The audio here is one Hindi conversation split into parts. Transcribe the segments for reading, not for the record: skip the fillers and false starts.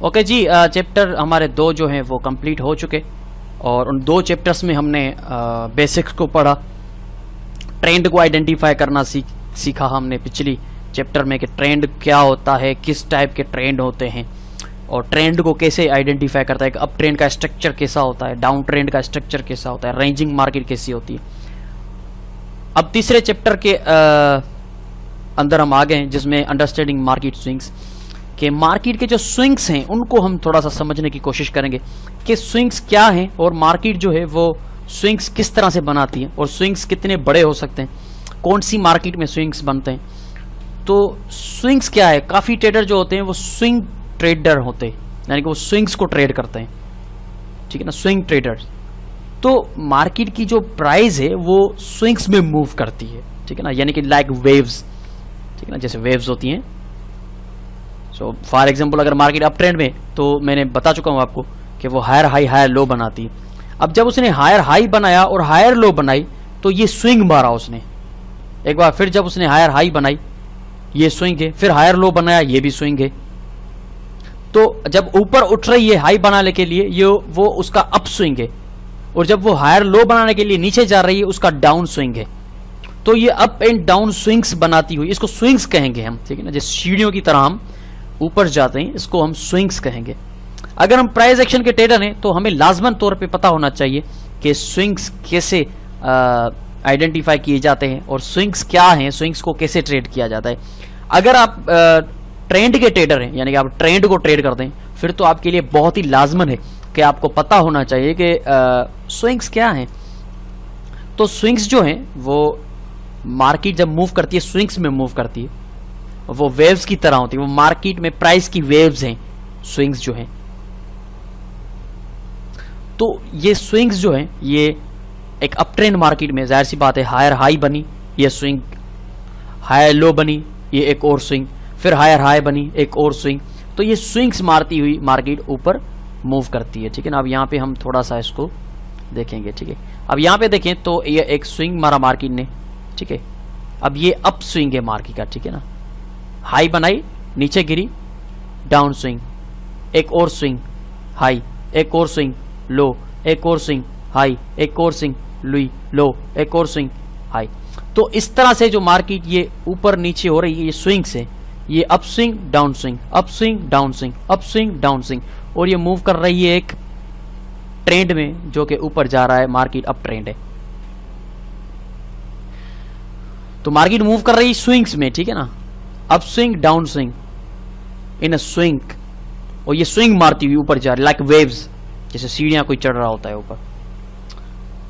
ओके जी, चैप्टर हमारे 2 जो हैं वो कंप्लीट हो चुके और उन 2 चैप्टर्स में हमने बेसिक्स को पढ़ा, ट्रेंड को आइडेंटिफाई करना सीखा हमने पिछली चैप्टर में कि ट्रेंड क्या होता है, किस टाइप के ट्रेंड होते हैं और ट्रेंड को कैसे आइडेंटिफाई करता है, कि अप ट्रेंड का स्ट्रक्चर कैसा होता है, डाउन ट्रेंड का स्ट्रक्चर कैसा होता है, रेंजिंग मार्केट कैसी होती है। अब तीसरे चैप्टर के अंदर हम आ गए हैं जिसमें अंडरस्टैंडिंग मार्केट स्विंग्स, कि मार्केट के जो स्विंग्स हैं उनको हम थोड़ा सा समझने की कोशिश करेंगे कि स्विंग्स क्या हैं और मार्केट जो है वो स्विंग्स किस तरह से बनाती है और स्विंग्स कितने बड़े हो सकते हैं, कौन सी मार्केट में स्विंग्स बनते हैं। तो स्विंग्स क्या है, काफ़ी ट्रेडर जो होते हैं वो स्विंग ट्रेडर होते हैं, यानी कि वो स्विंग्स को ट्रेड करते हैं, ठीक है ना, स्विंग ट्रेडर्स। तो मार्केट की जो प्राइस है वो स्विंग्स में मूव करती है, ठीक है ना, यानी कि लाइक वेव्स, ठीक है ना, जैसे वेव्स होती हैं। सो फॉर एग्जांपल अगर मार्केट अप ट्रेंड में, तो मैंने बता चुका हूं आपको कि वो हायर हाई हायर लो बनाती है। अब जब उसने हायर हाई बनाया और हायर लो बनाई तो ये स्विंग मारा उसने एक बार, फिर जब उसने हायर हाई बनाई ये स्विंग है, फिर हायर लो बनाया ये भी स्विंग है। तो जब ऊपर उठ रही है हाई बनाने के लिए ये वो उसका अप स्विंग है, और जब वो हायर लो बनाने के लिए नीचे जा रही है उसका डाउन स्विंग है। तो ये अप एंड डाउन स्विंग्स बनाती हुई, इसको स्विंग्स कहेंगे हम, ठीक है ना, जैसे सीढ़ियों की तरह हम ऊपर जाते हैं, इसको हम स्विंग्स कहेंगे। अगर हम प्राइस एक्शन के ट्रेडर हैं तो हमें लाजमन तौर पे पता होना चाहिए कि स्विंग्स कैसे आइडेंटिफाई किए जाते हैं और स्विंग्स क्या हैं, स्विंग्स को कैसे ट्रेड किया जाता है। अगर आप ट्रेंड के ट्रेडर हैं, यानी कि आप ट्रेंड को ट्रेड करते हैं, फिर तो आपके लिए बहुत ही लाजमन है कि आपको पता होना चाहिए कि स्विंग्स क्या हैं। तो स्विंग्स जो हैं वो मार्केट जब मूव करती है स्विंग्स में मूव करती है, वो वेव्स की तरह होती है, वो मार्केट में प्राइस की वेव्स हैं स्विंग्स जो हैं। तो ये स्विंग्स जो हैं ये एक अप ट्रेंड मार्केट में जाहिर सी बात है, हायर हाई बनी ये स्विंग, हायर लो बनी ये एक और स्विंग, फिर हायर हाई बनी एक और स्विंग। तो ये स्विंग्स मारती हुई मार्केट ऊपर मूव करती है, ठीक है ना। अब यहाँ पे हम थोड़ा सा इसको देखेंगे, ठीक है। अब यहाँ पे देखें तो ये एक स्विंग मारा मार्केट ने, ठीक है। अब ये अप स्विंग है मार्केट का, ठीक है ना, हाई बनाई नीचे गिरी डाउन स्विंग, एक और स्विंग हाई, एक और स्विंग लो, एक और स्विंग हाई, एक और स्विंग लो, एक और स्विंग हाई। तो इस तरह से जो मार्केट ये ऊपर नीचे हो रही है ये स्विंग्स है, ये up swing down swing, up swing down swing, up swing down swing, और ये मूव कर रही है एक ट्रेंड में जो कि ऊपर जा रहा है, मार्केट अप ट्रेंड है। तो मार्केट मूव कर रही है स्विंग्स में, ठीक है ना, up swing down swing in a swing, और ये स्विंग मारती हुई ऊपर जा रही है लाइक वेव्स, जैसे सीढ़ियां कोई चढ़ रहा होता है ऊपर।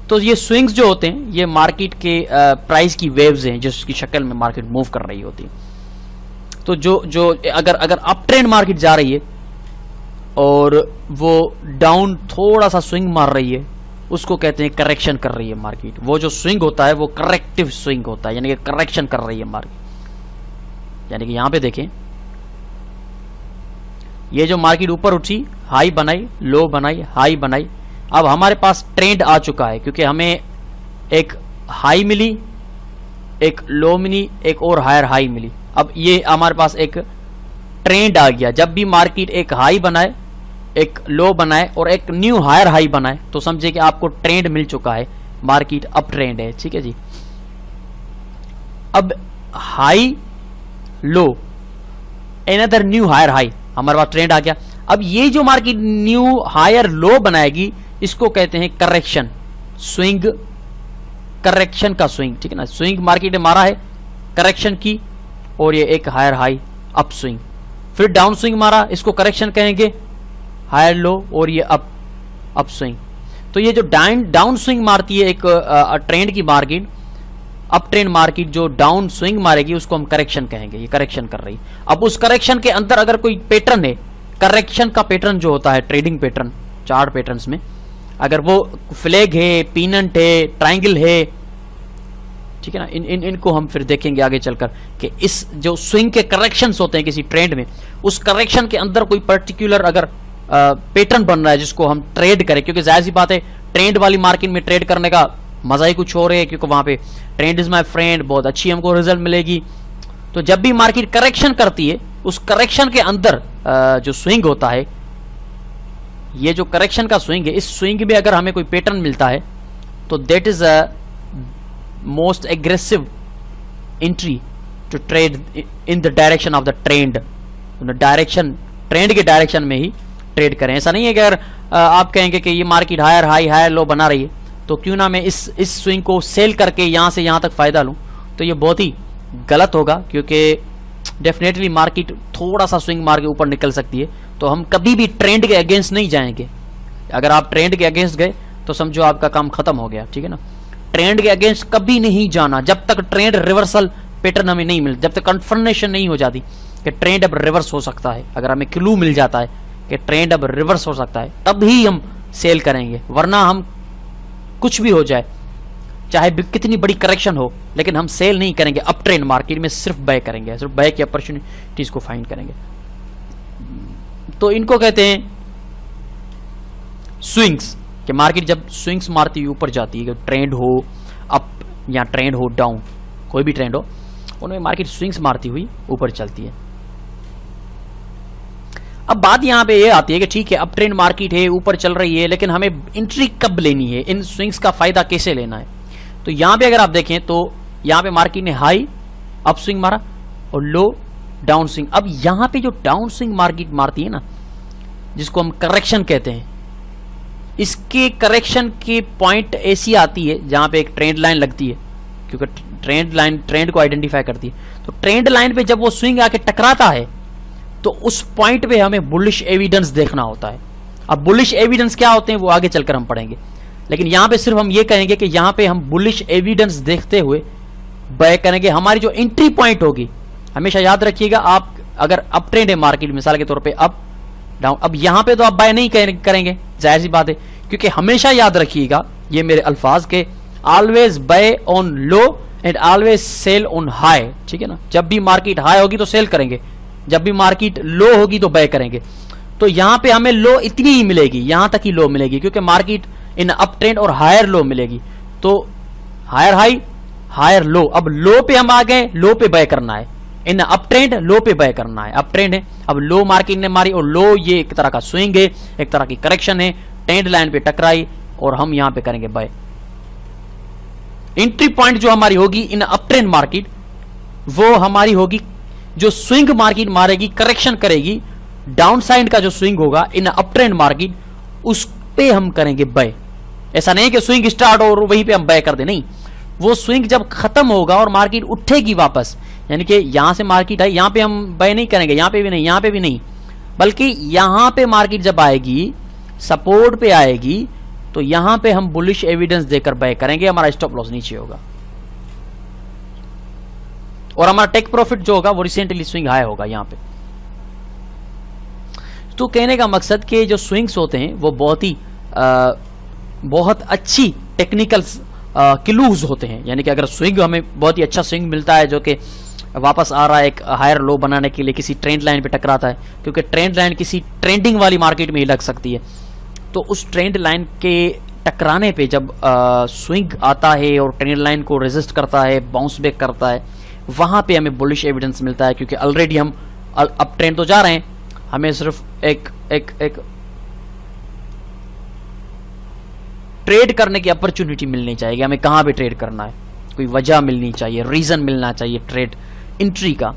तो ये स्विंग्स जो होते हैं ये मार्केट के प्राइस की वेव्स हैं जिसकी शक्ल में मार्केट मूव कर रही होती है। तो जो अगर अप ट्रेंड मार्केट जा रही है और वो डाउन थोड़ा सा स्विंग मार रही है, उसको कहते हैं करेक्शन कर रही है मार्केट। वो जो स्विंग होता है वो करेक्टिव स्विंग होता है, यानी कि करेक्शन कर रही है मार्केट। यानी कि यहां पे देखें, ये जो मार्केट ऊपर उठी, हाई बनाई, लो बनाई, हाई बनाई, अब हमारे पास ट्रेंड आ चुका है क्योंकि हमें एक हाई मिली, एक लो मिली, एक और हायर हाई मिली। अब ये हमारे पास एक ट्रेंड आ गया। जब भी मार्केट एक हाई बनाए, एक लो बनाए और एक न्यू हायर हाई बनाए तो समझे कि आपको ट्रेंड मिल चुका है, मार्केट अप ट्रेंड है, ठीक है जी। अब high low another new hire high, हमारे पास ट्रेंड आ गया। अब ये जो मार्केट न्यू हायर लो बनाएगी इसको कहते हैं करेक्शन स्विंग, करेक्शन का स्विंग, ठीक है ना। स्विंग मार्केट ने मारा है करेक्शन की, और ये एक हायर हाई अप स्विंग, फिर डाउन स्विंग मारा, इसको करेक्शन कहेंगे हायर लो, और ये अप स्विंग। तो ये जो डाउन स्विंग मारती है एक ट्रेंड की मार्केट, अप ट्रेंड मार्केट जो डाउन स्विंग मारेगी उसको हम करेक्शन कहेंगे, ये करेक्शन कर रही। अब उस करेक्शन के अंदर अगर कोई पैटर्न है, करेक्शन का पैटर्न जो होता है ट्रेडिंग पैटर्न, चार्ट पैटर्न्स में अगर वो फ्लैग है, पीनंट है, ट्रायंगल है, ठीक है ना, इनको हम फिर देखेंगे आगे चलकर कि इस जो स्विंग के करेक्शंस होते हैं किसी ट्रेंड में, उस करेक्शन के अंदर कोई पर्टिकुलर अगर पैटर्न बन रहा है जिसको हम ट्रेड करें, क्योंकि जाहिर सी बात है ट्रेंड वाली मार्केट में ट्रेड करने का मजा ही कुछ और है, क्योंकि वहां पे ट्रेंड इज माय फ्रेंड, बहुत अच्छी हमको रिजल्ट मिलेगी। तो जब भी मार्केट करेक्शन करती है उस करेक्शन के अंदर जो स्विंग होता है ये जो करेक्शन का स्विंग है, इस स्विंग में अगर हमें कोई पैटर्न मिलता है तो that is a most aggressive entry to trade in the direction of the trend. Direction, trend के डायरेक्शन में ही ट्रेड करें। ऐसा नहीं है कि अगर आप कहेंगे कि ये market higher high higher low बना रही है तो क्यों ना मैं इस स्विंग को सेल करके यहां से यहां तक फायदा लूं, तो ये बहुत ही गलत होगा, क्योंकि डेफिनेटली मार्केट थोड़ा सा स्विंग मार के ऊपर निकल सकती है। तो हम कभी भी ट्रेंड के अगेंस्ट नहीं जाएंगे। अगर आप ट्रेंड के अगेंस्ट गए तो समझो आपका काम खत्म हो गया, ठीक है ना। ट्रेंड के अगेंस्ट कभी नहीं जाना जब तक ट्रेंड रिवर्सल पैटर्न हमें नहीं मिल, जब तक कंफर्मेशन नहीं हो जाती कि ट्रेंड अब रिवर्स हो सकता है। अगर हमें क्लू मिल जाता है कि ट्रेंड अब रिवर्स हो सकता है तब ही हम सेल करेंगे, वरना हम कुछ भी हो जाए, चाहे कितनी बड़ी करेक्शन हो, लेकिन हम सेल नहीं करेंगे। अप ट्रेंड मार्केट में सिर्फ बाय करेंगे, सिर्फ बाय की अपॉर्चुनिटीज को फाइंड करेंगे। तो इनको कहते हैं स्विंग्स, कि मार्केट जब स्विंग्स मारती हुई ऊपर जाती है, ट्रेंड हो अप या ट्रेंड हो डाउन, कोई भी ट्रेंड हो, उनमें मार्केट स्विंग्स मारती हुई ऊपर चलती है। अब बात यहां पे ये आती है कि ठीक है, अप ट्रेंड मार्केट है, ऊपर चल रही है, लेकिन हमें एंट्री कब लेनी है, इन स्विंग्स का फायदा कैसे लेना है। तो यहां पे अगर आप देखें तो यहां पे मार्केट ने हाई अप स्विंग मारा और लो डाउन स्विंग। अब यहां पे जो डाउन स्विंग मार्केट मारती है ना, जिसको हम करेक्शन कहते हैं, इसके करेक्शन की पॉइंट ऐसी आती है जहां पे एक ट्रेंड लाइन लगती है, क्योंकि ट्रेंड लाइन ट्रेंड को आइडेंटिफाई करती है। तो ट्रेंड लाइन पे जब वो स्विंग आके टकराता है तो उस पॉइंट पे हमें बुलिश एविडेंस देखना होता है। अब बुलिश एविडेंस क्या होते हैं वो आगे चलकर हम पढ़ेंगे, लेकिन यहां पे सिर्फ हम ये कहेंगे कि यहां पे हम बुलिश एविडेंस देखते हुए बाय करेंगे। हमारी जो एंट्री पॉइंट होगी, हमेशा याद रखिएगा, आप अगर अप ट्रेंड है मार्केट, मिसाल के तौर पे अप डाउन, अब यहां पे तो आप बाय नहीं करेंगे, जाहिर सी बात है, क्योंकि हमेशा याद रखिएगा ये मेरे अल्फाज के, always buy on low and always sell on high, ठीक है ना। जब भी मार्केट हाई होगी तो सेल करेंगे, जब भी मार्केट लो होगी तो बाय करेंगे। तो यहां पे हमें लो इतनी ही मिलेगी, यहां तक ही लो मिलेगी, क्योंकि मार्केट इन अप ट्रेंड और हायर लो मिलेगी। तो हायर हाई हायर लो, अब लो पे हम आ गए, लो पे बाय करना है। इन अप ट्रेंड लो पे बाय करना है, अप ट्रेंड है, अब लो मार्केट ने मारी और लो ये एक तरह का स्विंग है, एक तरह की करेक्शन है, ट्रेंड लाइन पे टकराई और हम यहां पे करेंगे बाय। एंट्री पॉइंट जो हमारी होगी इन अप ट्रेंड मार्केट, वो हमारी होगी जो स्विंग मार्केट मारेगी, करेक्शन करेगी, डाउन साइड का जो स्विंग होगा इन अप ट्रेंड मार्केट, उस पे हम करेंगे बाय। ऐसा नहीं कि स्विंग स्टार्ट हो और वहीं पे हम बाय कर दे, नहीं, वो स्विंग जब खत्म होगा और मार्केट उठेगी वापस, यानी कि यहां से मार्केट है, यहां पे हम बाय नहीं करेंगे, यहां पे भी नहीं, यहां पे भी नहीं, बल्कि यहां पे मार्केट जब आएगी, सपोर्ट पे आएगी, तो यहां पे हम बुलिश एविडेंस देकर बाय करेंगे, हमारा स्टॉप लॉस नीचे होगा और हमारा टेक प्रॉफिट जो होगा वो रिसेंटली स्विंग हाई होगा यहां पे। तो कहने का मकसद कि जो स्विंग्स होते हैं वो बहुत अच्छी टेक्निकल क्लूज होते हैं, यानी कि अगर स्विंग हमें बहुत ही अच्छा स्विंग मिलता है जो कि वापस आ रहा है एक हायर लो बनाने के लिए, किसी ट्रेंड लाइन पे टकराता है, क्योंकि ट्रेंड लाइन किसी ट्रेंडिंग वाली मार्केट में ही लग सकती है, तो उस ट्रेंड लाइन के टकराने पे जब स्विंग आता है और ट्रेंड लाइन को रेजिस्ट करता है, बाउंस बैक करता है, वहां पे हमें बुलिश एविडेंस मिलता है, क्योंकि ऑलरेडी हम अप ट्रेंड तो जा रहे हैं, हमें सिर्फ एक ट्रेड करने की अपॉर्चुनिटी मिलनी चाहिए, हमें कहां पे ट्रेड करना है, कोई वजह मिलनी चाहिए, रीजन मिलना चाहिए ट्रेड एंट्री का।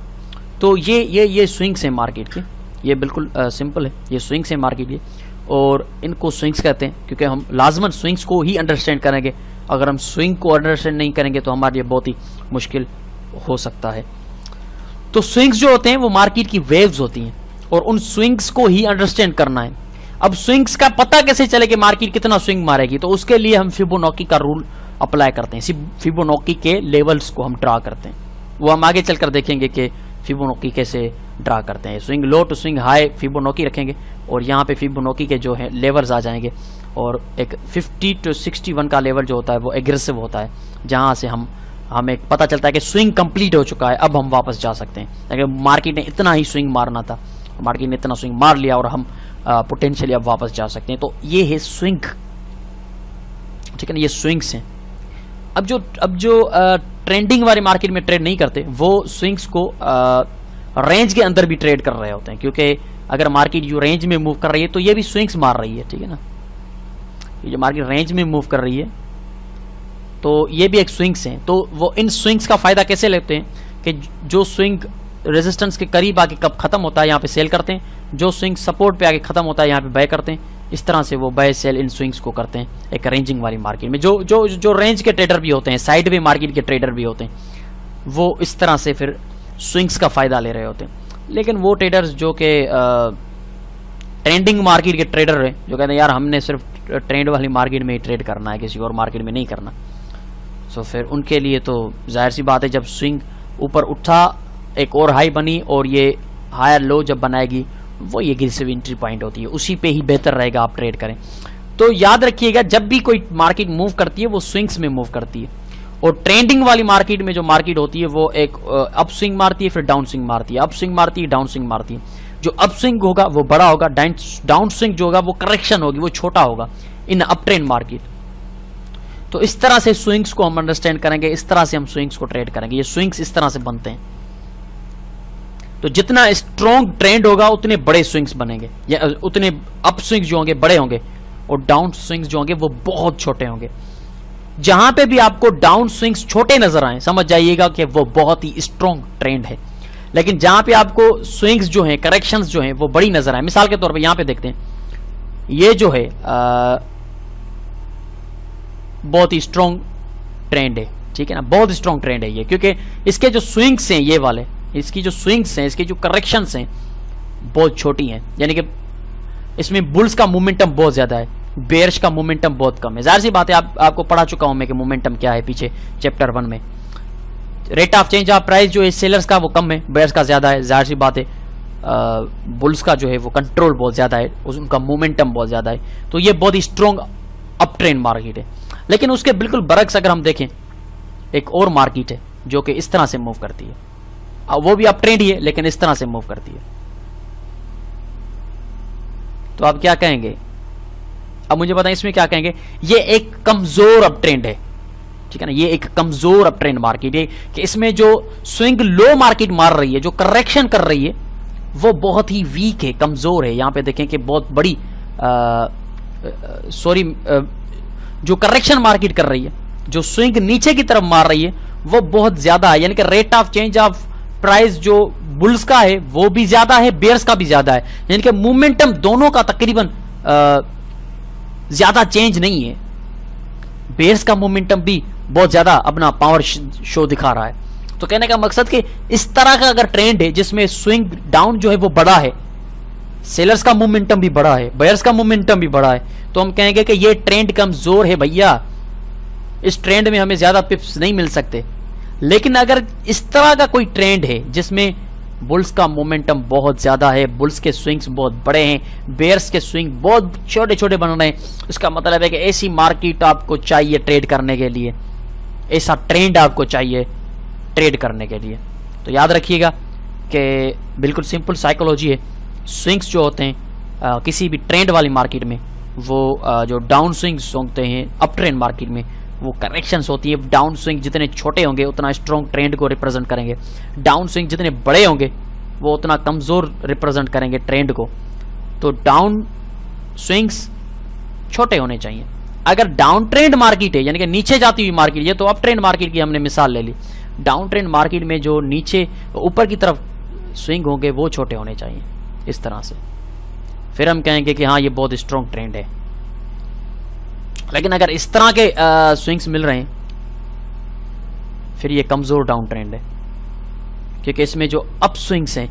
तो ये स्विंग्स है मार्केट के, ये बिल्कुल सिंपल है, ये स्विंग्स है मार्केट के, और इनको स्विंग्स कहते हैं, क्योंकि हम लाजमन स्विंग्स को ही अंडरस्टैंड करेंगे। अगर हम स्विंग को अंडरस्टैंड नहीं करेंगे तो हमारे लिए बहुत ही मुश्किल हो सकता है। तो स्विंग्स जो होते हैं वो मार्केट की वेव्स होती हैं, और उन स्विंग्स को ही अंडरस्टैंड करना है। अब स्विंग्स का पता कैसे चले कि मार्केट कितना स्विंग मारेगी, तो उसके लिए हम फिबोनाची का रूल अप्लाई करते हैं, फिबोनाची के लेवल्स को हम ड्रा करते हैं, वो हम आगे चलकर देखेंगे कि फिबोनाची कैसे ड्रा करते हैं। Swing low to swing high Fibonacci रखेंगे, और यहाँ पे फिबोनाची के जो है लेवल्स आ जाएंगे, और एक 50 to 61 का लेवल जो होता है वो एग्रेसिव होता है, जहाँ से हमें पता चलता है कि स्विंग कंप्लीट हो चुका है, अब हम वापस जा सकते हैं। अगर मार्केट ने इतना ही स्विंग मारना था, मार्केट ने इतना स्विंग मार लिया और हम पोटेंशियली अब वापस जा सकते हैं। तो ये है स्विंग, ठीक है ना, ये स्विंग्स हैं। अब जो ट्रेंडिंग वाले मार्केट में ट्रेड नहीं करते, वो स्विंग्स को रेंज के अंदर भी ट्रेड कर रहे होते हैं, क्योंकि अगर मार्केट यू रेंज में मूव कर रही है तो ये भी स्विंग्स मार रही है, ठीक है ना। ये जो मार्केट रेंज में मूव कर रही है तो ये भी एक स्विंग्स हैं। तो वो इन स्विंग्स का फायदा कैसे लेते हैं कि जो स्विंग रेजिस्टेंस के करीब आके कब खत्म होता है यहाँ पे सेल करते हैं, जो स्विंग सपोर्ट पे आके खत्म होता है यहाँ पे बाय करते हैं। इस तरह से वो बाय सेल इन स्विंग्स को करते हैं एक रेंजिंग वाली मार्केट में। जो जो जो रेंज के ट्रेडर भी होते हैं, साइड वे मार्केट के ट्रेडर भी होते हैं, वो इस तरह से फिर स्विंग्स का फायदा ले रहे होते हैं। लेकिन वो ट्रेडर्स जो कि ट्रेंडिंग मार्केट के ट्रेडर है, जो कहते हैं यार हमने सिर्फ ट्रेंड वाली मार्केट में ही ट्रेड करना है, किसी और मार्केट में नहीं करना, सो फिर उनके लिए तो जाहिर सी बात है जब स्विंग ऊपर उठा, एक और हाई बनी और ये हायर लो जब बनाएगी, वो ये एग्रेसिव एंट्री पॉइंट होती है, उसी पे ही बेहतर रहेगा आप ट्रेड करें। तो याद रखिएगा जब भी कोई मार्केट मूव करती है वो स्विंग्स में मूव करती है, और ट्रेंडिंग वाली मार्केट में जो मार्केट होती है वो एक अप स्विंग मारती है, फिर डाउन स्विंग मारती है, अप स्विंग मारती है, डाउन स्विंग मारती है। जो अप स्विंग होगा वो बड़ा होगा, डाउन स्विंग जो होगा वो करेक्शन होगी, वो छोटा होगा इन अप ट्रेंड मार्केट। तो इस तरह से स्विंग्स को हम अंडरस्टैंड करेंगे, इस तरह से हम स्विंग्स को ट्रेड करेंगे। ये स्विंग्स इस तरह से बनते हैं। तो जितना स्ट्रॉन्ग ट्रेंड होगा उतने बड़े स्विंग्स बनेंगे, या उतने अप स्विंग्स जो होंगे बड़े होंगे और डाउन स्विंग्स जो होंगे वो बहुत छोटे होंगे। जहां पे भी आपको डाउन स्विंग्स छोटे नजर आए समझ जाइएगा कि वो बहुत ही स्ट्रॉन्ग ट्रेंड है। लेकिन जहां पे आपको स्विंग्स जो हैं, करेक्शंस जो हैं वो बड़ी नजर आए, मिसाल के तौर पे यहां पे देखते हैं, ये जो है बहुत ही स्ट्रॉन्ग ट्रेंड है, ठीक है ना, बहुत स्ट्रॉन्ग ट्रेंड है ये, क्योंकि इसके जो स्विंग्स हैं ये वाले, इसकी जो स्विंग्स हैं, इसकी जो करेक्शंस हैं बहुत छोटी हैं, यानी कि इसमें बुल्स का मोमेंटम बहुत ज्यादा है, बेयर्स का मोमेंटम बहुत कम है। जाहिर सी बात है, आपको पढ़ा चुका हूं मैं कि मोमेंटम क्या है पीछे चैप्टर 1 में। Rate of change of price जो है सेलर्स का वो कम है, बेयर्स का ज्यादा है। जाहिर सी बात है बुल्स का जो है वो कंट्रोल बहुत ज्यादा है, उनका मोमेंटम बहुत ज्यादा है। तो ये बहुत ही स्ट्रॉन्ग अप ट्रेंड मार्केट है। लेकिन उसके बिल्कुल बरक्स अगर हम देखें, एक और मार्केट है जो कि इस तरह से मूव करती है, वो भी अप ट्रेंड ही है लेकिन इस तरह से मूव करती है। तो आप क्या कहेंगे, अब मुझे बताएं इसमें क्या कहेंगे। ये एक कमजोर अप ट्रेंड है, ठीक है ना, ये एक कमजोर अप ट्रेंड मार्केट है कि इसमें जो स्विंग लो मार्केट मार रही है, जो करेक्शन कर रही है वो बहुत ही वीक है, कमजोर है। यहां पे देखें कि बहुत बड़ी जो करेक्शन मार्केट कर रही है, जो स्विंग नीचे की तरफ मार रही है वो बहुत ज्यादा है, यानी कि rate of change of price जो बुल्स का है वो भी ज्यादा है, बेयर्स का भी ज्यादा है, यानी कि मोमेंटम दोनों का तकरीबन ज्यादा चेंज नहीं है। बेयर्स का मोमेंटम भी बहुत ज्यादा अपना पावर शो दिखा रहा है। तो कहने का मकसद कि इस तरह का अगर ट्रेंड है जिसमें स्विंग डाउन जो है वो बड़ा है, सेलर्स का मोमेंटम भी बड़ा है, बायर्स का मोमेंटम भी बड़ा है, तो हम कहेंगे कि ये ट्रेंड कमजोर है भैया, इस ट्रेंड में हमें ज्यादा पिप्स नहीं मिल सकते। लेकिन अगर इस तरह का कोई ट्रेंड है जिसमें बुल्स का मोमेंटम बहुत ज्यादा है, बुल्स के स्विंग्स बहुत बड़े हैं, बेयर्स के स्विंग बहुत छोटे छोटे बन रहे हैं, इसका मतलब है कि ऐसी मार्केट आपको चाहिए ट्रेड करने के लिए, ऐसा ट्रेंड आपको चाहिए ट्रेड करने के लिए। तो याद रखिएगा कि बिल्कुल सिंपल साइकोलॉजी है। स्विंग्स जो होते हैं किसी भी ट्रेंड वाली मार्केट में, वो जो डाउन स्विंग्स होते हैं अप ट्रेंड मार्केट में वो करेक्शंस होती है। डाउन स्विंग जितने छोटे होंगे उतना स्ट्रॉन्ग ट्रेंड को रिप्रेजेंट करेंगे, डाउन स्विंग जितने बड़े होंगे वो उतना कमजोर रिप्रेजेंट करेंगे ट्रेंड को। तो डाउन स्विंग्स छोटे होने चाहिए। अगर डाउन ट्रेंड मार्केट है यानी कि नीचे जाती हुई मार्केट, ये तो अप ट्रेंड मार्केट की हमने मिसाल ले ली, डाउन ट्रेंड मार्केट में जो नीचे ऊपर की तरफ स्विंग होंगे वो छोटे होने चाहिए इस तरह से, फिर हम कहेंगे कि हाँ ये बहुत स्ट्रॉन्ग ट्रेंड है। लेकिन अगर इस तरह के स्विंग्स मिल रहे हैं फिर ये कमजोर डाउन ट्रेंड है, क्योंकि इसमें जो अप स्विंग्स हैं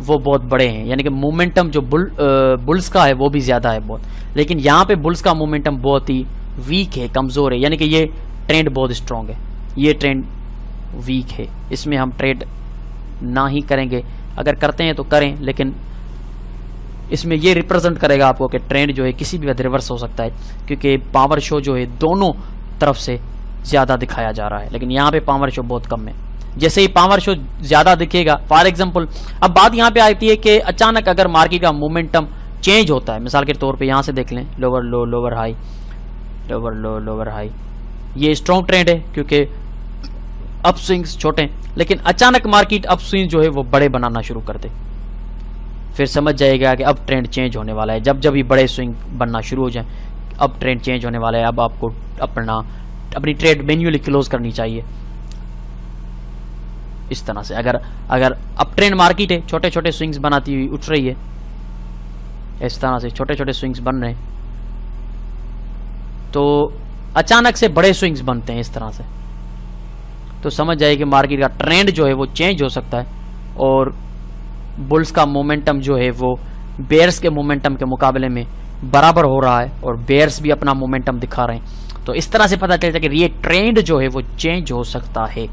वो बहुत बड़े हैं, यानी कि मोमेंटम जो बुल्स का है वो भी ज्यादा है बहुत, लेकिन यहाँ पे बुल्स का मोमेंटम बहुत ही वीक है, कमजोर है, यानी कि ये ट्रेंड बहुत स्ट्रॉन्ग है, ये ट्रेंड वीक है, इसमें हम ट्रेड ना ही करेंगे। अगर करते हैं तो करें, लेकिन इसमें ये रिप्रेजेंट करेगा आपको कि ट्रेंड जो है किसी भी वक्त रिवर्स हो सकता है, क्योंकि पावर शो जो है दोनों तरफ से ज्यादा दिखाया जा रहा है, लेकिन यहाँ पे पावर शो बहुत कम है। जैसे ही पावर शो ज्यादा दिखेगा, फॉर एग्जांपल अब बात यहाँ पे आती है कि अचानक अगर मार्केट का मोमेंटम चेंज होता है, मिसाल के तौर पे यहाँ से देख लें, लोअर लो लोअर हाई, लोअर लो लोअर हाई, ये स्ट्रॉन्ग ट्रेंड है क्योंकि अप स्विंग्स छोटे हैं, लेकिन अचानक मार्केट अप स्विंग जो है वो बड़े बनाना शुरू कर दे, फिर समझ जाएगा कि अब ट्रेंड चेंज होने वाला है। जब जब भी बड़े स्विंग बनना शुरू हो जाए, अब ट्रेंड चेंज होने वाला है, अब आपको अपनी ट्रेड मैन्युअली क्लोज करनी चाहिए। इस तरह से अगर अब ट्रेंड मार्केट है, छोटे छोटे स्विंग्स बनाती हुई उठ रही है, इस तरह से छोटे छोटे स्विंग्स बन रहे हैं, तो अचानक से बड़े स्विंग्स बनते हैं इस तरह से, तो समझ जाइए कि मार्केट का ट्रेंड जो है वो चेंज हो सकता है और बुल्स का मोमेंटम जो है वो बेयर्स के मोमेंटम के मुकाबले में बराबर हो रहा है और बेयर्स भी अपना मोमेंटम दिखा रहे हैं। तो इस तरह से पता चलता है कि ये ट्रेंड जो है वो चेंज हो सकता है,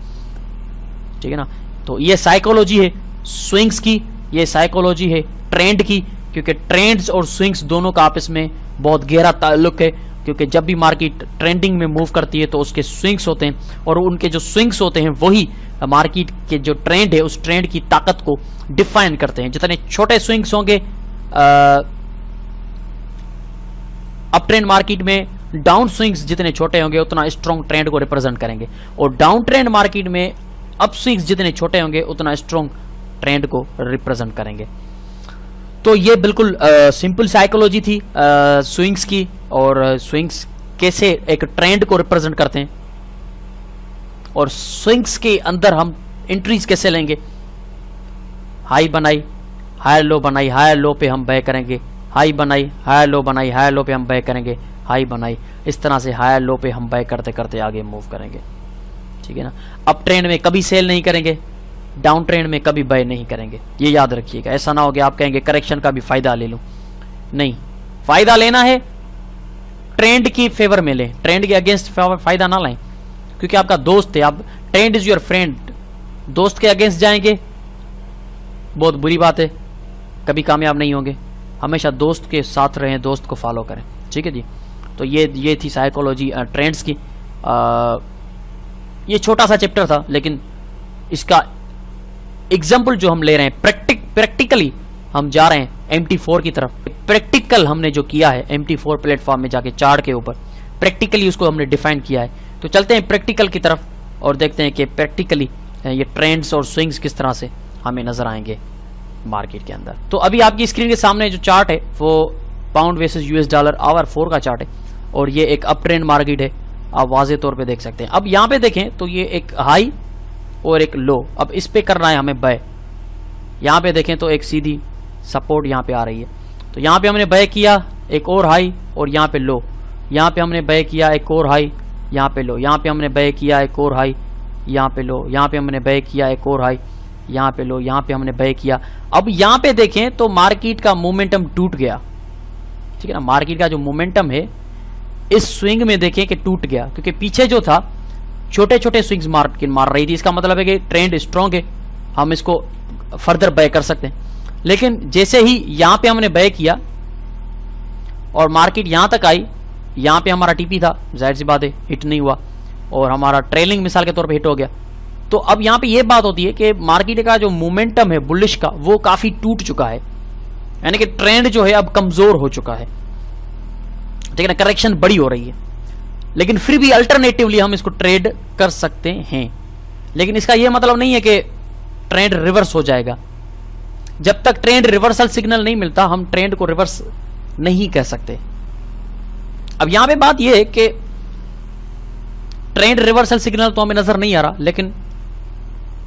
ठीक है ना। तो ये साइकोलॉजी है स्विंग्स की, ये साइकोलॉजी है ट्रेंड की, क्योंकि ट्रेंड्स और स्विंग्स दोनों का आपस में बहुत गहरा ताल्लुक है, क्योंकि जब भी मार्केट ट्रेंडिंग में मूव करती है तो उसके स्विंग्स होते हैं और उनके जो स्विंग्स होते हैं वही मार्केट के जो ट्रेंड है उस ट्रेंड की ताकत को डिफाइन करते हैं। जितने छोटे स्विंग्स होंगे अप ट्रेंड मार्केट में, डाउन स्विंग्स जितने छोटे होंगे उतना स्ट्रॉन्ग ट्रेंड को रिप्रेजेंट करेंगे, और डाउन ट्रेंड मार्केट में अप स्विंग्स जितने छोटे होंगे उतना स्ट्रॉन्ग ट्रेंड को रिप्रेजेंट करेंगे। तो ये बिल्कुल सिंपल साइकोलॉजी थी स्विंग्स की, और स्विंग्स कैसे एक ट्रेंड को रिप्रेजेंट करते हैं और स्विंग्स के अंदर हम एंट्रीज कैसे लेंगे। हाई बनाई, हायर लो बनाई, हायर लो पे हम बाय करेंगे, हाई बनाई, हायर लो बनाई, हायर लो पे हम बाय करेंगे, हाई बनाई, इस तरह से हायर लो पे हम बाय करते करते आगे मूव करेंगे, ठीक है ना। अप ट्रेंड में कभी सेल नहीं करेंगे, डाउन ट्रेंड में कभी बाय नहीं करेंगे, ये याद रखिएगा। ऐसा ना हो कि आप कहेंगे करेक्शन का भी फायदा ले लूं, नहीं, फायदा लेना है ट्रेंड की फेवर में लें, ट्रेंड के अगेंस्ट फायदा ना लाएं, क्योंकि आपका दोस्त है, आप ट्रेंड इज योर फ्रेंड, दोस्त के अगेंस्ट जाएंगे बहुत बुरी बात है, कभी कामयाब नहीं होंगे। हमेशा दोस्त के साथ रहें, दोस्त को फॉलो करें, ठीक है जी। तो ये थी साइकोलॉजी ट्रेंड्स की। ये छोटा सा चैप्टर था, लेकिन इसका एग्जाम्पल जो हम ले रहे हैं प्रैक्टिकली हम जा रहे हैं MT4 की तरफ। प्रैक्टिकल हमने जो किया है MT4 प्लेटफॉर्म में जाके चार्ट के ऊपर प्रैक्टिकली उसको हमने डिफाइन किया है। तो चलते हैं प्रैक्टिकल की तरफ और देखते हैं कि प्रैक्टिकली ये ट्रेंड्स और स्विंग्स किस तरह से हमें नजर आएंगे मार्केट के अंदर। तो अभी आपकी स्क्रीन के सामने जो चार्ट है वो pound versus US dollar hour 4 का चार्ट है, और ये एक अप ट्रेंड मार्केट है, आप वाजे तौर पे देख सकते हैं। अब यहाँ पे देखें तो ये एक हाई और एक लो, अब इस पे करना है हमें बाय। यहाँ पे देखें तो एक सीधी सपोर्ट यहाँ पे आ रही है, तो यहाँ पे हमने बाय किया, एक और हाई और यहाँ पे लो, यहाँ पे हमने बाय किया, एक और हाई, यहाँ पे लो, यहाँ पे हमने बाय किया, एक और हाई, यहाँ पे लो, यहाँ पे हमने बाय किया, एक और हाई, यहाँ पे लो, यहाँ पे हमने बाय किया। अब यहाँ पे देखें तो मार्केट का मोमेंटम टूट गया, ठीक है ना। मार्केट का जो मोमेंटम है इस स्विंग में देखें कि टूट गया, क्योंकि पीछे जो था छोटे छोटे स्विंग्स मार्केट मार रही थी। इसका मतलब है कि ट्रेंड स्ट्रॉन्ग है, हम इसको फर्दर बाय कर सकते हैं। लेकिन जैसे ही यहाँ पे हमने बाय किया और मार्केट यहाँ तक आई, यहाँ पे हमारा टीपी था, जाहिर सी बात है हिट नहीं हुआ और हमारा ट्रेलिंग मिसाल के तौर पे हिट हो गया। तो अब यहाँ पे ये बात होती है कि मार्केट का जो मोमेंटम है बुलिश का वो काफी टूट चुका है, यानी कि ट्रेंड जो है अब कमजोर हो चुका है, ठीक है ना। करेक्शन बड़ी हो रही है, लेकिन फिर भी अल्टरनेटिवली हम इसको ट्रेड कर सकते हैं। लेकिन इसका यह मतलब नहीं है कि ट्रेंड रिवर्स हो जाएगा। जब तक ट्रेंड रिवर्सल सिग्नल नहीं मिलता हम ट्रेंड को रिवर्स नहीं कह सकते। अब यहां पे बात यह है कि ट्रेंड रिवर्सल सिग्नल तो हमें नजर नहीं आ रहा, लेकिन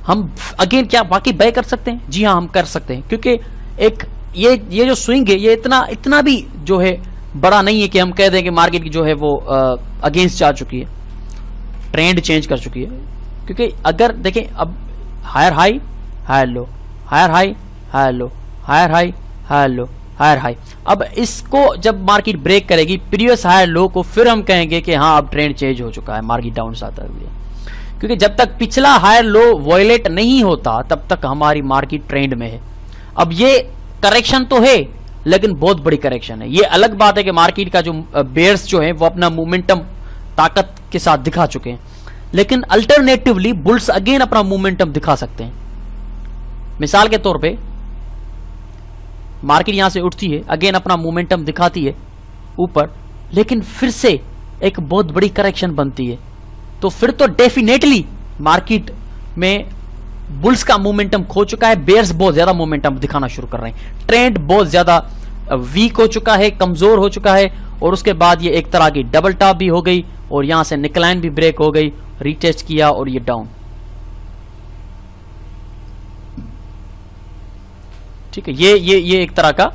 हम अगेन क्या बाकी बाय कर सकते हैं? जी हां, हम कर सकते हैं, क्योंकि एक ये जो स्विंग है ये इतना भी जो है बड़ा नहीं है कि हम कह दें कि मार्केट की जो है वो अगेंस्ट जा चुकी है, ट्रेंड चेंज कर चुकी है। क्योंकि अगर देखें अब higher high, higher low, higher high, higher low, higher high, higher low, higher high, अब इसको जब मार्केट ब्रेक करेगी प्रीवियस हायर लो को, फिर हम कहेंगे कि हाँ अब ट्रेंड चेंज हो चुका है, मार्केट डाउन आता है। क्योंकि जब तक पिछला हायर लो वॉयलेट नहीं होता तब तक हमारी मार्केट ट्रेंड में है। अब ये करेक्शन तो है, लेकिन बहुत बड़ी करेक्शन है। ये अलग बात है कि मार्केट का जो बेयर्स जो है वो अपना मोमेंटम ताकत के साथ दिखा चुके हैं, लेकिन अल्टरनेटिवली बुल्स अगेन अपना मोमेंटम दिखा सकते हैं। मिसाल के तौर पे मार्केट यहां से उठती है, अगेन अपना मोमेंटम दिखाती है ऊपर, लेकिन फिर से एक बहुत बड़ी करेक्शन बनती है, तो फिर तो डेफिनेटली मार्केट में बुल्स का मोमेंटम खो चुका है, बेयर्स बहुत ज्यादा मोमेंटम दिखाना शुरू कर रहे हैं, ट्रेंड बहुत ज्यादा वीक हो चुका है, कमजोर हो चुका है, और उसके बाद ये एक तरह की डबल टॉप भी हो गई और यहां से निकलाइन भी ब्रेक हो गई, रीटेस्ट किया और ये डाउन। ठीक है, ये एक तरह का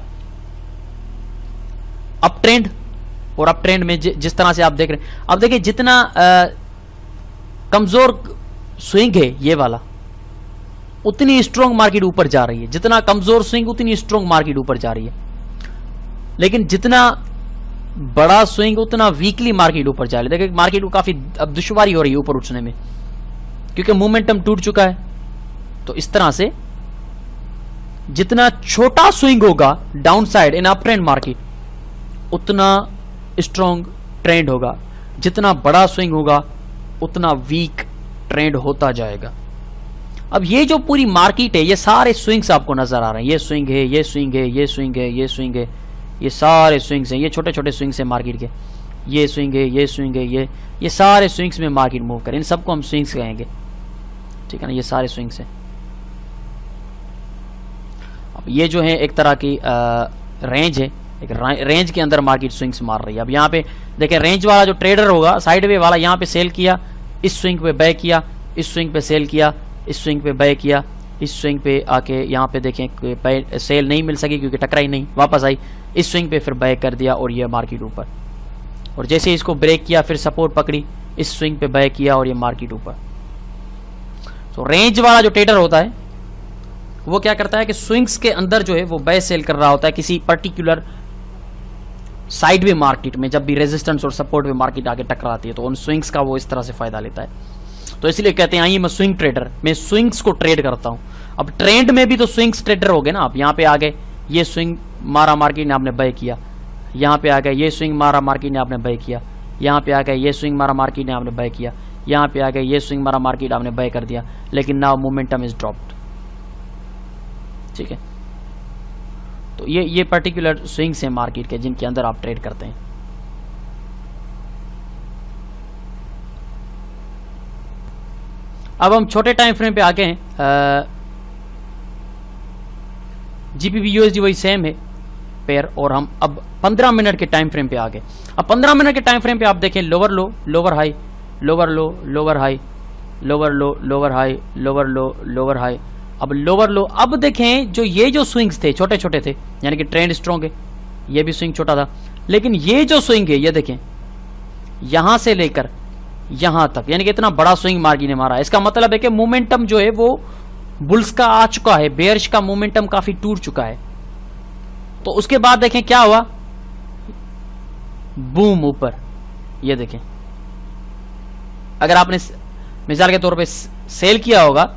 अप ट्रेंड, और अप ट्रेंड में जिस तरह से आप देख रहे हैं, अब देखिए जितना कमजोर स्विंग है ये वाला, उतनी स्ट्रॉन्ग मार्केट ऊपर जा रही है, जितना कमजोर स्विंग उतनी स्ट्रॉन्ग मार्केट ऊपर जा रही है, लेकिन जितना बड़ा स्विंग उतना वीकली मार्केट ऊपर जा रही है। देखिए मार्केट को काफी अब दुश्वारी हो रही है ऊपर उठने में, क्योंकि मोमेंटम टूट चुका है। तो इस तरह से जितना छोटा स्विंग होगा down side in up trend market, उतना स्ट्रॉन्ग ट्रेंड होगा, जितना बड़ा स्विंग होगा उतना वीक ट्रेंड होता जाएगा। अब ये जो पूरी मार्केट है, ये सारे स्विंग्स आपको नजर आ रहे हैं, ये स्विंग है, ये स्विंग है, ये स्विंग है, ये स्विंग है, ये सारे स्विंग्स हैं, ये छोटे छोटे स्विंग्स हैं मार्केट के, ये स्विंग है, ये स्विंग है, ये सारे स्विंग्स में मार्केट मूव करें, इन सबको हम स्विंग्स कहेंगे, ठीक है ना, ये सारे स्विंग्स हैं। अब ये जो है एक तरह की रेंज है, एक रेंज के अंदर मार्केट स्विंग्स मार रही है। अब यहाँ पे देखें, रेंज वाला जो ट्रेडर होगा साइड वे वाला, यहाँ पे सेल किया, इस स्विंग पे बाय किया, इस स्विंग पे सेल किया, इस स्विंग पे बाय किया, इस स्विंग पे आके यहाँ पे देखें सेल नहीं मिल सकी क्योंकि टकराई नहीं, वापस आई, इस स्विंग पे फिर बाय कर दिया और ये मार्केट ऊपर, और जैसे इसको ब्रेक किया फिर सपोर्ट पकड़ी, इस स्विंग पे बाय किया और ये मार्केट ऊपर। तो रेंज वाला जो ट्रेडर होता है वो क्या करता है कि स्विंग्स के अंदर जो है वो बाय सेल कर रहा होता है किसी पर्टिकुलर साइड वे मार्केट में, जब भी रेजिस्टेंस और सपोर्ट वे मार्केट आगे टकराती है तो उन स्विंग्स का वो इस तरह से फायदा लेता है। तो इसलिए कहते हैं आइए मैं स्विंग ट्रेडर, मैं स्विंग्स को ट्रेड करता हूं। अब ट्रेंड में भी तो स्विंग्स ट्रेडर हो गए ना, आप यहाँ पे आ गए, ये स्विंग मारा मार्केट ने आपने बाय किया, यहाँ पे आ गए, ये स्विंग मारा मार्केट ने आपने बाय किया, यहाँ पे आ गए, ये स्विंग मारा मार्केट ने आपने बाय किया, यहाँ पे आ गए, ये स्विंग मारा मार्केट आपने बाय कर दिया, लेकिन नाउ मोमेंटम इज ड्रॉप्ड। ठीक है, तो ये पर्टिकुलर स्विंग्स हैं मार्केट के जिनके अंदर आप ट्रेड करते हैं। अब हम छोटे टाइम फ्रेम पे आ गए हैं, जीपीबी यूएसडी वही सेम है पेयर, और हम अब 15 मिनट के टाइम फ्रेम पे आ गए। अब 15 मिनट के टाइम फ्रेम पे आप देखें, लोअर लो, लोअर हाई, लोअर लो, लोअर हाई, लोअर लो, लोअर हाई, लोअर लो, लोअर हाई। अब लोअर लो, अब देखें जो ये जो स्विंग्स थे छोटे छोटे थे, यानी कि ट्रेंड स्ट्रॉन्ग है, ये भी स्विंग छोटा था, लेकिन ये जो स्विंग है ये देखें यहां से लेकर यहां तक, यानी कि इतना बड़ा स्विंग मार्केट ने मारा है। इसका मतलब है कि मोमेंटम जो है वो बुल्स का आ चुका है, बेयर्स का मोमेंटम काफी टूट चुका है। तो उसके बाद देखें क्या हुआ, बूम ऊपर, ये देखें, अगर आपने मिसाल के तौर पे सेल किया होगा,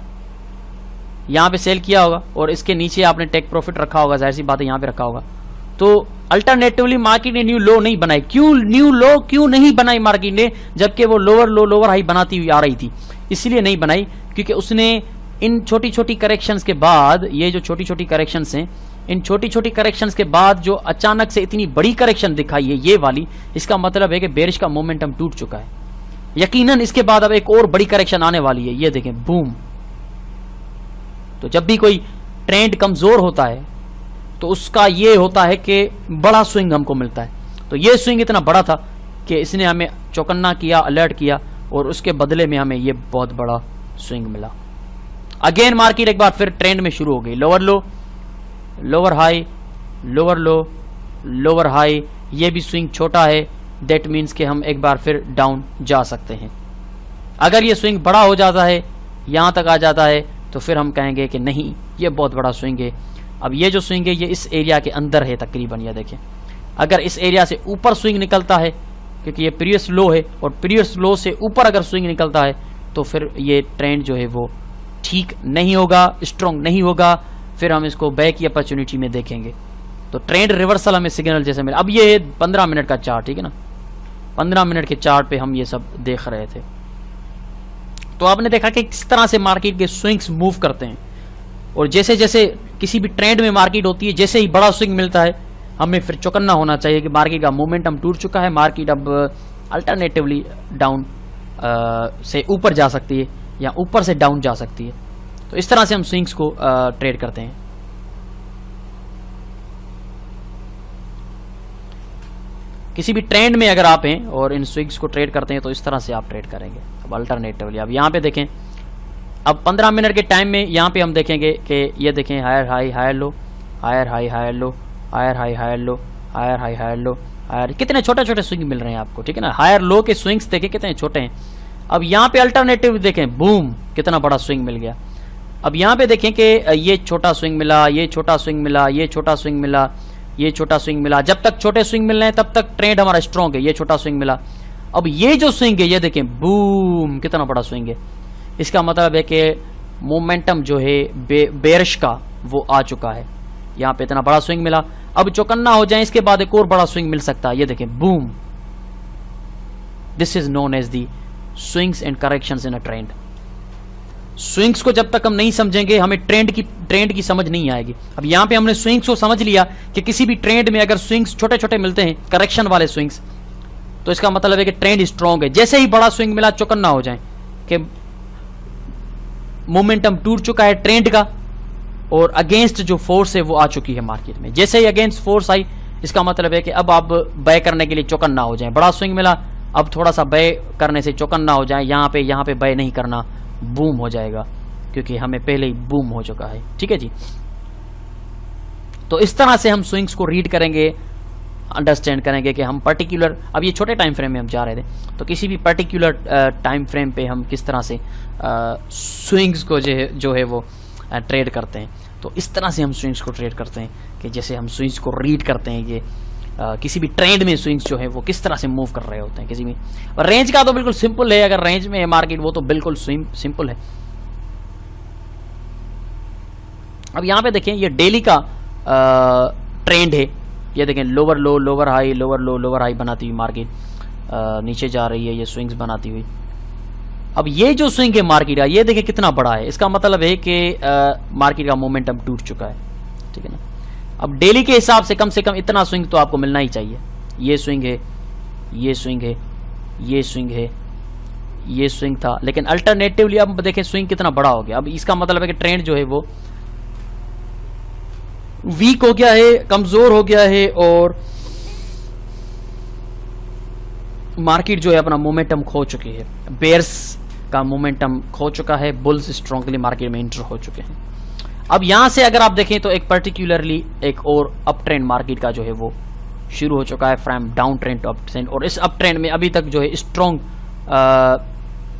यहां पे सेल किया होगा और इसके नीचे आपने टेक प्रॉफिट रखा होगा, जाहिर सी बात है यहां पे रखा होगा, तो अल्टरनेटिवली मार्केट ने न्यू लो नहीं बनाई। क्यों न्यू लो क्यों नहीं बनाई मार्केट ने, जबकि वो लोअर लो लोअर हाई बनाती हुई आ रही थी? इसलिए नहीं बनाई क्योंकि उसने इन छोटी छोटी करेक्शंस के बाद, ये जो छोटी छोटी करेक्शंस हैं, इन छोटी छोटी करेक्शंस के बाद जो अचानक से इतनी बड़ी करेक्शन दिखाई है ये वाली, इसका मतलब है कि बेरिश का मोमेंटम टूट चुका है। यकीनन इसके बाद अब एक और बड़ी करेक्शन आने वाली है, ये देखें बूम। तो जब भी कोई ट्रेंड कमजोर होता है तो उसका ये होता है कि बड़ा स्विंग हमको मिलता है। तो ये स्विंग इतना बड़ा था कि इसने हमें चौकन्ना किया, अलर्ट किया, और उसके बदले में हमें ये बहुत बड़ा स्विंग मिला। अगेन मार्केट एक बार फिर ट्रेंड में शुरू हो गई, लोअर लो, लोअर हाई, लोअर लो, लोअर हाई, ये भी स्विंग छोटा है, दैट मीन्स कि हम एक बार फिर डाउन जा सकते हैं। अगर ये स्विंग बड़ा हो जाता है, यहां तक आ जाता है, तो फिर हम कहेंगे कि नहीं ये बहुत बड़ा स्विंग है। अब ये जो स्विंग है ये इस एरिया के अंदर है तकरीबन, ये देखें, अगर इस एरिया से ऊपर स्विंग निकलता है, क्योंकि ये प्रीवियस लो है और प्रीवियस लो से ऊपर अगर स्विंग निकलता है तो फिर ये ट्रेंड जो है वो ठीक नहीं होगा, स्ट्रॉन्ग नहीं होगा, फिर हम इसको बैक की अपॉर्चुनिटी में देखेंगे। तो ट्रेंड रिवर्सल हमें सिग्नल जैसे मिला। अब ये 15 मिनट का चार्ट, ठीक है ना, 15 मिनट के चार्ट पे हम ये सब देख रहे थे। तो आपने देखा कि किस तरह से मार्केट के स्विंग्स मूव करते हैं, और जैसे जैसे किसी भी ट्रेंड में मार्केट होती है, जैसे ही बड़ा स्विंग मिलता है हमें फिर चौकन्ना होना चाहिए कि मार्केट का मोमेंटम टूट चुका है, मार्केट अब अल्टरनेटिवली डाउन से ऊपर जा सकती है या ऊपर से डाउन जा सकती है। तो इस तरह से हम स्विंग्स को ट्रेड करते हैं। किसी भी ट्रेंड में अगर आप हैं और इन स्विंग्स को ट्रेड करते हैं तो इस तरह से आप ट्रेड करेंगे। अब अल्टरनेटिवली अब यहाँ पे देखें, अब 15 मिनट के टाइम में यहाँ पे हम देखेंगे कि ये देखें higher high higher low, higher high higher low, higher high higher low, higher high higher low, higher, कितने छोटे छोटे स्विंग मिल रहे हैं आपको, ठीक है ना। हायर लो के स्विंग्स देखें कितने छोटे हैं। अब यहाँ पे अल्टरनेटिव देखें, बूम, कितना बड़ा स्विंग मिल गया। अब यहाँ पे देखें कि ये छोटा स्विंग मिला, ये छोटा स्विंग मिला, ये छोटा स्विंग मिला, ये छोटा स्विंग मिला। जब तक छोटे स्विंग मिल रहे हैं तब तक ट्रेंड हमारा स्ट्रॉन्ग है। ये छोटा स्विंग मिला, अब ये जो स्विंग है ये देखें, बूम, कितना बड़ा स्विंग है। इसका मतलब है कि मोमेंटम जो है बेरिश का वो आ चुका है। यहाँ पे इतना बड़ा स्विंग मिला, अब चौकन्ना हो जाए इसके बाद एक और बड़ा स्विंग मिल सकता है। ये देखें, boom, this is known as the swings and corrections in a trend. Swings को जब तक हम नहीं समझेंगे हमें ट्रेंड की समझ नहीं आएगी। अब यहाँ पे हमने स्विंग्स को समझ लिया कि किसी भी ट्रेंड में अगर स्विंग्स छोटे छोटे मिलते हैं, करेक्शन वाले स्विंग्स, तो इसका मतलब है कि ट्रेंड स्ट्रॉन्ग है। जैसे ही बड़ा स्विंग मिला चौकन्ना हो जाए कि मोमेंटम टूट चुका है ट्रेंड का और अगेंस्ट जो फोर्स है वो आ चुकी है मार्केट में। जैसे ही अगेंस्ट फोर्स आई इसका मतलब है कि अब आप बाय करने के लिए चौकन्ना हो जाए। बड़ा स्विंग मिला, अब थोड़ा सा बाय करने से चौकन्ना हो जाए। यहाँ पे बाय नहीं करना, बूम हो जाएगा, क्योंकि हमें पहले ही बूम हो चुका है। ठीक है जी। तो इस तरह से हम स्विंग्स को रीड करेंगे, अंडरस्टैंड करेंगे कि हम पर्टिकुलर, अब ये छोटे टाइम फ्रेम में हम जा रहे थे, तो किसी भी पर्टिकुलर टाइम फ्रेम पे हम किस तरह से स्विंग्स को जो है वो ट्रेड करते हैं। तो इस तरह से हम स्विंग्स को ट्रेड करते हैं कि जैसे हम स्विंग्स को रीड करते हैं, ये किसी भी ट्रेंड में स्विंग्स जो है वो किस तरह से मूव कर रहे होते हैं। किसी भी रेंज का तो बिल्कुल सिंपल है, अगर रेंज में है मार्केट वो तो बिल्कुल सिंपल है। अब यहाँ पे देखें, ये डेली का ट्रेंड है। ये देखें, लोअर लो, लोअर हाई, लोअर लो, लोअर हाई बनाती हुई मार्केट नीचे जा रही है, ये स्विंग्स बनाती हुई। अब ये जो स्विंग है मार्केट का, ये देखें कितना बड़ा है। इसका मतलब है कि मार्केट का मोमेंटम टूट चुका है, ठीक है ना। अब डेली के हिसाब से कम इतना स्विंग तो आपको मिलना ही चाहिए। ये स्विंग है, ये स्विंग है, ये स्विंग है, ये स्विंग था, लेकिन अल्टरनेटिवली अब देखें स्विंग कितना बड़ा हो गया। अब इसका मतलब है कि ट्रेंड जो है वो वीक हो गया है, कमजोर हो गया है और मार्केट जो है अपना मोमेंटम खो चुकी है। बेयर्स का मोमेंटम खो चुका है, बुल्स स्ट्रांगली मार्केट में एंटर हो चुके हैं। अब यहां से अगर आप देखें तो एक पर्टिकुलरली एक और अप ट्रेंड मार्केट का जो है वो शुरू हो चुका है, from down trend to up trend. और इस अप ट्रेंड में अभी तक जो है स्ट्रॉन्ग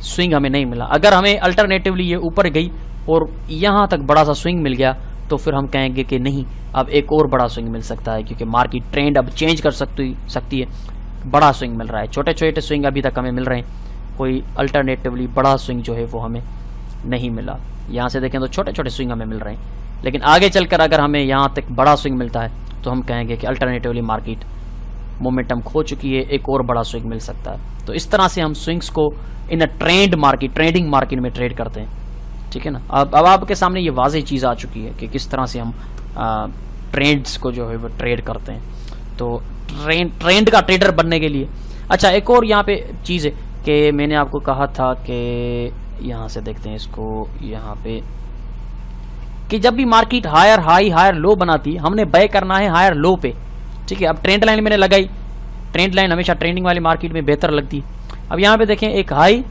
स्विंग हमें नहीं मिला। अगर हमें अल्टरनेटिवली ये ऊपर गई और यहां तक बड़ा सा स्विंग मिल गया तो फिर हम कहेंगे कि नहीं, अब एक और बड़ा स्विंग मिल सकता है, क्योंकि मार्केट ट्रेंड अब चेंज कर सकती है। बड़ा स्विंग मिल रहा है, छोटे छोटे स्विंग अभी तक हमें मिल रहे हैं, कोई अल्टरनेटिवली बड़ा स्विंग जो है वो हमें नहीं मिला। यहाँ से देखें तो छोटे छोटे स्विंग हमें मिल रहे हैं, लेकिन आगे चलकर अगर हमें यहाँ तक बड़ा स्विंग मिलता है तो हम कहेंगे कि अल्टरनेटिवली मार्केट मोमेंटम खो चुकी है, एक और बड़ा स्विंग मिल सकता है। तो इस तरह से हम स्विंग्स को in a trend market, trading market में ट्रेड करते हैं, ठीक है ना। अब आपके सामने ये वाज़ेह चीज़ आ चुकी है कि किस तरह से हम ट्रेंड्स को जो है वो ट्रेड करते हैं। तो ट्रेंड का ट्रेडर बनने के लिए, अच्छा एक और यहाँ पे चीज़ है कि मैंने आपको कहा था कि यहाँ से देखते हैं इसको, यहाँ पे कि जब भी market higher high higher low बनाती, हमने बाय करना है हायर लो पे, ठीक है। अब ट्रेंड लाइन मैंने लगाई, ट्रेंड लाइन हमेशा ट्रेंडिंग वाली मार्केट में बेहतर लगती है। अब यहाँ पे देखें, एक हाई,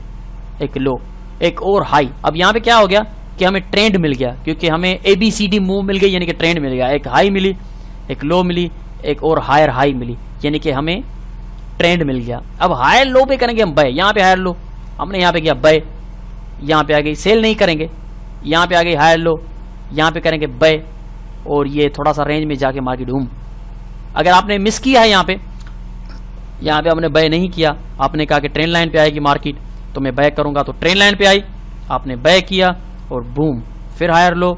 एक लो, एक और हाई। अब यहाँ पे क्या हो गया कि हमें ट्रेंड मिल गया, क्योंकि हमें ABCD मूव मिल गई, यानी कि ट्रेंड मिल गया। एक हाई मिली, एक लो मिली, एक और हायर हाई मिली, यानी कि हमें ट्रेंड मिल गया। अब हायर लो पे करेंगे हम बाय, यहाँ पे हायर लो, हमने यहाँ पे किया बाय, यहाँ पे आ गई सेल नहीं करेंगे, यहाँ पे आ गई हायर लो, यहाँ पे करेंगे बाय, और ये थोड़ा सा रेंज में जाके मार्केट घूम। अगर आपने मिस किया है यहाँ पे हमने बाय नहीं किया, आपने कहा कि ट्रेंड लाइन पे आएगी मार्केट तो मैं बाय करूंगा, तो ट्रेंड लाइन पे आई, आपने बाय किया और बूम, फिर हायर लो,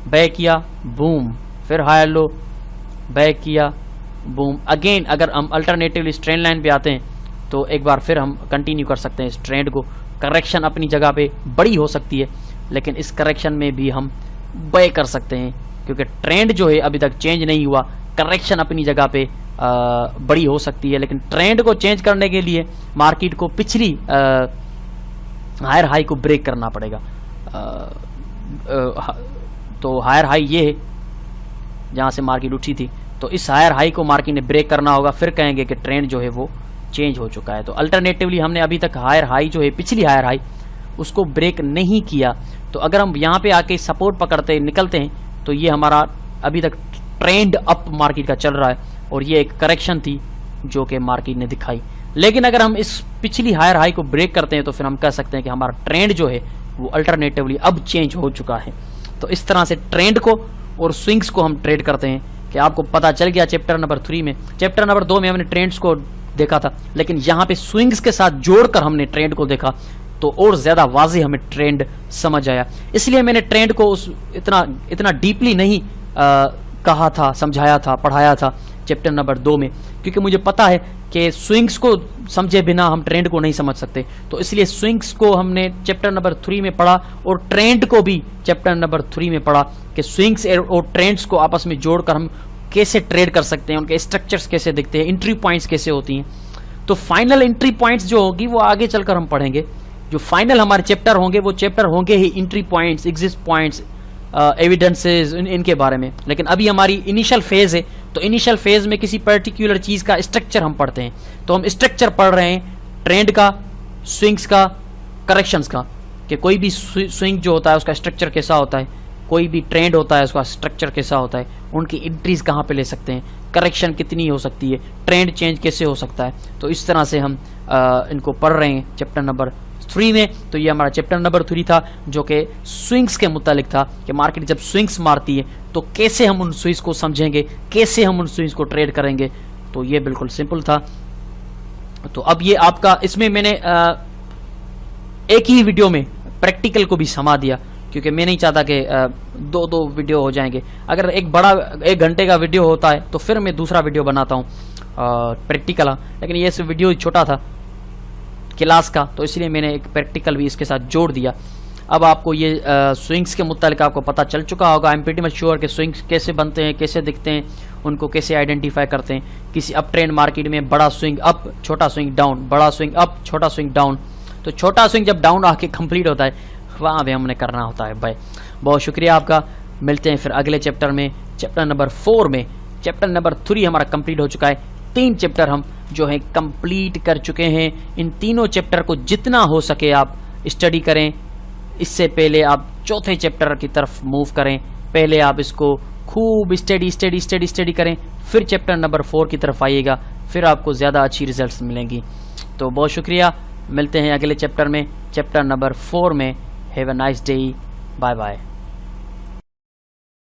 बाय किया, बूम, फिर हायर लो, बाय किया, बूम। अगेन अगर हम अल्टरनेटिवली इस ट्रेंड लाइन पे आते हैं तो एक बार फिर हम कंटिन्यू कर सकते हैं इस ट्रेंड को। करेक्शन अपनी जगह पे बड़ी हो सकती है, लेकिन इस करेक्शन में भी हम बाय कर सकते हैं, क्योंकि ट्रेंड जो है अभी तक चेंज नहीं हुआ। करेक्शन अपनी जगह पे बड़ी हो सकती है, लेकिन ट्रेंड को चेंज करने के लिए मार्केट को पिछली हायर हाई को ब्रेक करना पड़ेगा। तो हायर हाई ये है जहाँ से मार्केट उठी थी, तो इस हायर हाई को मार्केट ने ब्रेक करना होगा, फिर कहेंगे कि ट्रेंड जो है वो चेंज हो चुका है। तो अल्टरनेटिवली हमने अभी तक हायर हाई जो है, पिछली हायर हाई, उसको ब्रेक नहीं किया। तो अगर हम यहाँ पे आके सपोर्ट पकड़ते निकलते हैं तो ये हमारा अभी तक ट्रेंड अप मार्केट का चल रहा है, और ये एक करेक्शन थी जो कि मार्केट ने दिखाई। लेकिन अगर हम इस पिछली हायर हाई को ब्रेक करते हैं तो फिर हम कह सकते हैं कि हमारा ट्रेंड जो है वो अल्टरनेटिवली अब चेंज हो चुका है। तो इस तरह से ट्रेंड को और स्विंग्स को हम ट्रेड करते हैं कि आपको पता चल गया चैप्टर नंबर 3 में। चैप्टर नंबर 2 में हमने ट्रेंड्स को देखा था, लेकिन यहाँ पे स्विंग्स के साथ जोड़कर हमने ट्रेंड को देखा तो और ज्यादा वाज़ेह हमें ट्रेंड समझ आया। इसलिए मैंने ट्रेंड को इतना डीपली नहीं कहा था, समझाया था, पढ़ाया था चैप्टर नंबर 2 में, क्योंकि मुझे पता है कि स्विंग्स को समझे बिना हम ट्रेंड को नहीं समझ सकते। तो इसलिए स्विंग्स को हमने चैप्टर नंबर 3 में पढ़ा और ट्रेंड को भी चैप्टर नंबर 3 में पढ़ा कि स्विंग्स और ट्रेंड्स को आपस में जोड़कर हम कैसे ट्रेड कर सकते हैं, उनके स्ट्रक्चर्स कैसे दिखते हैं, एंट्री पॉइंट्स कैसे होती हैं। तो फाइनल एंट्री पॉइंट्स जो होगी वो आगे चलकर हम पढ़ेंगे। जो फाइनल हमारे चैप्टर होंगे वो चैप्टर होंगे ही entry points, exit points, evidences, इनके बारे में। लेकिन अभी हमारी इनिशियल फेज है, तो इनिशियल फेज में किसी पर्टिकुलर चीज का स्ट्रक्चर हम पढ़ते हैं। तो हम स्ट्रक्चर पढ़ रहे हैं ट्रेंड का, स्विंग्स का, करेक्शंस का, कि कोई भी स्विंग जो होता है उसका स्ट्रक्चर कैसा होता है, कोई भी ट्रेंड होता है उसका स्ट्रक्चर कैसा होता है, उनकी एंट्रीज कहाँ पे ले सकते हैं, करेक्शन कितनी हो सकती है, ट्रेंड चेंज कैसे हो सकता है। तो इस तरह से हम इनको पढ़ रहे हैं चैप्टर नंबर 3 में। तो ये हमारा चैप्टर नंबर 3 था जो कि स्विंग्स के मुतालिक था कि मार्केट जब स्विंग्स मारती है तो कैसे हम उन स्विंग्स को समझेंगे, कैसे हम उन स्विंग्स को ट्रेड करेंगे। तो ये बिल्कुल सिंपल था। तो अब ये आपका, इसमें मैंने एक ही वीडियो में प्रैक्टिकल को भी समा दिया, क्योंकि मैं नहीं चाहता कि दो वीडियो हो जाएंगे। अगर एक बड़ा 1 घंटे का वीडियो होता है तो फिर मैं दूसरा वीडियो बनाता हूँ प्रैक्टिकल, लेकिन ये वीडियो छोटा था क्लास का, तो इसलिए मैंने एक प्रैक्टिकल भी इसके साथ जोड़ दिया। अब आपको ये स्विंग्स के मुतालिक आपको पता चल चुका होगा। I am pretty much sure कि स्विंग्स कैसे बनते हैं, कैसे दिखते हैं, उनको कैसे आइडेंटिफाई करते हैं। किसी अप ट्रेंड मार्केट में बड़ा स्विंग अप, छोटा स्विंग डाउन, बड़ा स्विंग अप, छोटा स्विंग डाउन। तो छोटा स्विंग जब डाउन आके कंप्लीट होता है वहाँ भी हमने करना होता है भाई। बहुत शुक्रिया आपका। मिलते हैं फिर अगले चैप्टर में, चैप्टर नंबर 4 में। चैप्टर नंबर 3 हमारा कंप्लीट हो चुका है। 3 चैप्टर हम जो है कंप्लीट कर चुके हैं। इन तीनों चैप्टर को जितना हो सके आप स्टडी करें। इससे पहले आप चौथे चैप्टर की तरफ मूव करें। पहले आप इसको खूब स्टडी करें, फिर चैप्टर नंबर 4 की तरफ आइएगा, फिर आपको ज़्यादा अच्छी रिजल्ट्स मिलेंगी। तो बहुत शुक्रिया। मिलते हैं अगले चैप्टर में, चैप्टर नंबर 4 में। Have a nice day. Bye bye.